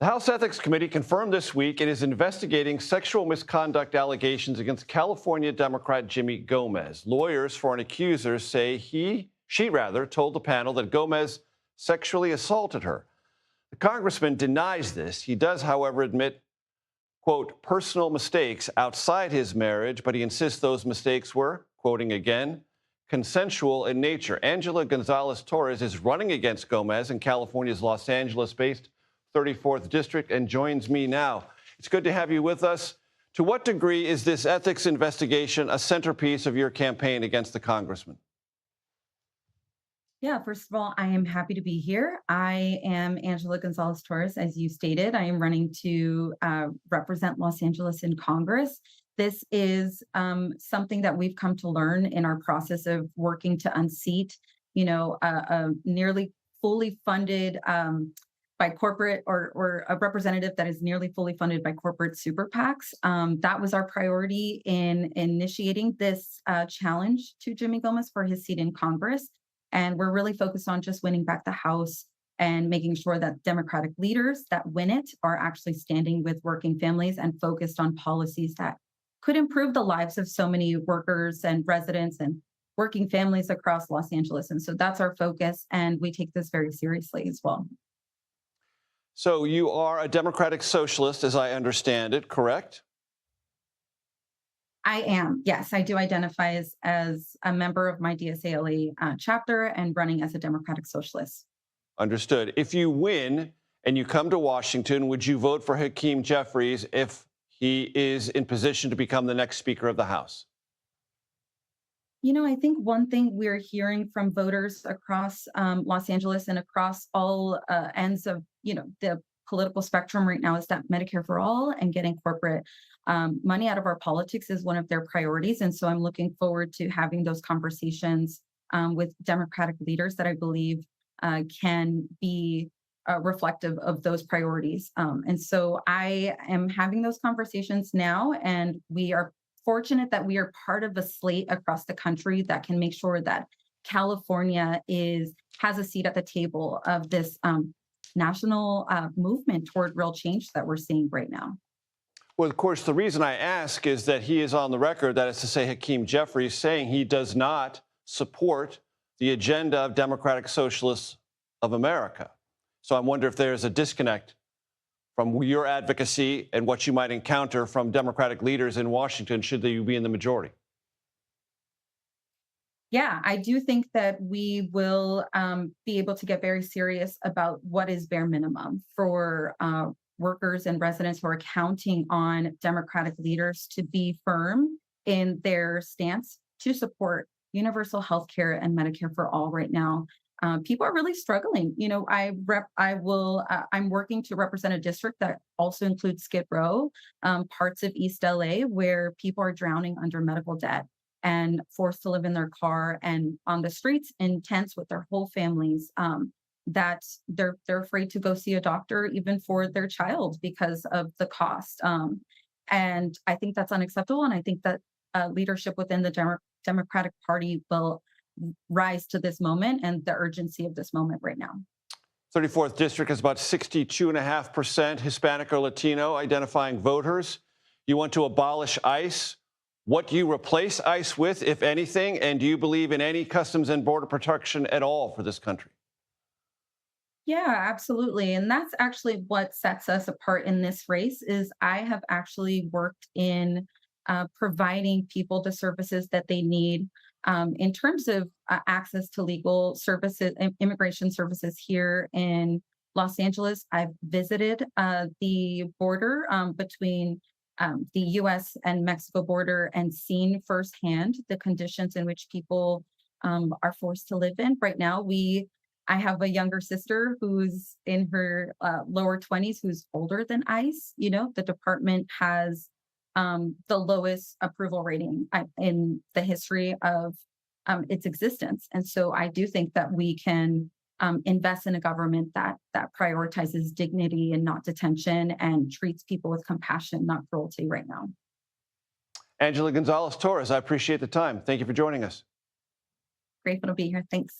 The House Ethics Committee confirmed this week it is investigating sexual misconduct allegations against California Democrat Jimmy Gomez. Lawyers for an accuser say she told the panel that Gomez sexually assaulted her. The congressman denies this. He does, however, admit, quote, personal mistakes outside his marriage, but he insists those mistakes were, quoting again, consensual in nature. Angela Gonzales-Torres is running against Gomez in California's Los Angeles-based 34th District and joins me now. It's good to have you with us. To what degree is this ethics investigation a centerpiece of your campaign against the congressman? Yeah, first of all, I am happy to be here. I am Angela Gonzales-Torres, as you stated. I am running to represent Los Angeles in Congress. This is something that we've come to learn in our process of working to unseat, a nearly fully funded by corporate or a representative that is nearly fully funded by corporate super PACs. That was our priority in initiating this challenge to Jimmy Gomez for his seat in Congress. And we're really focused on just winning back the House and making sure that Democratic leaders that win it are actually standing with working families and focused on policies that could improve the lives of so many workers and residents and working families across Los Angeles. And so that's our focus, and we take this very seriously as well. So you are a Democratic socialist, as I understand it, correct? I am. Yes, I do identify as a member of my DSALE chapter and running as a Democratic Socialist. Understood. If you win and you come to Washington, would you vote for Hakeem Jeffries if he is in position to become the next Speaker of the House? I think one thing we're hearing from voters across Los Angeles and across all ends of, the political spectrum right now is that Medicare for all and getting corporate money out of our politics is one of their priorities. And so I'm looking forward to having those conversations with Democratic leaders that I believe can be reflective of those priorities. And so I am having those conversations now, and we are fortunate that we are part of a slate across the country that can make sure that California has a seat at the table of this national movement toward real change that we're seeing right now. Well, of course, the reason I ask is that he is on the record, that is to say, Hakeem Jeffries, saying he does not support the agenda of Democratic Socialists of America. So I wonder if there's a disconnect from your advocacy and what you might encounter from Democratic leaders in Washington should they be in the majority. Yeah, I do think that we will be able to get very serious about what is bare minimum for workers and residents who are counting on Democratic leaders to be firm in their stance to support universal health care and Medicare for all right now. People are really struggling. I'm working to represent a district that also includes Skid Row, parts of East LA, where people are drowning under medical debt and forced to live in their car and on the streets in tents with their whole families. That they're afraid to go see a doctor even for their child because of the cost. And I think that's unacceptable. And I think that leadership within the Democratic Party will rise to this moment and the urgency of this moment right now. 34th District is about 62.5% Hispanic or Latino identifying voters. You want to abolish ICE. What do you replace ICE with, if anything? And do you believe in any customs and border protection at all for this country? Yeah, absolutely. And that's actually what sets us apart in this race is I have actually worked in providing people the services that they need in terms of access to legal services, immigration services here in Los Angeles. I've visited the border between the US and Mexico border and seen firsthand the conditions in which people are forced to live in. Right now, I have a younger sister who's in her lower 20s who's older than ICE. The department has the lowest approval rating in the history of its existence. And so I do think that we can invest in a government that prioritizes dignity and not detention and treats people with compassion, not cruelty right now. Angela Gonzales-Torres, I appreciate the time. Thank you for joining us. Grateful to be here. Thanks.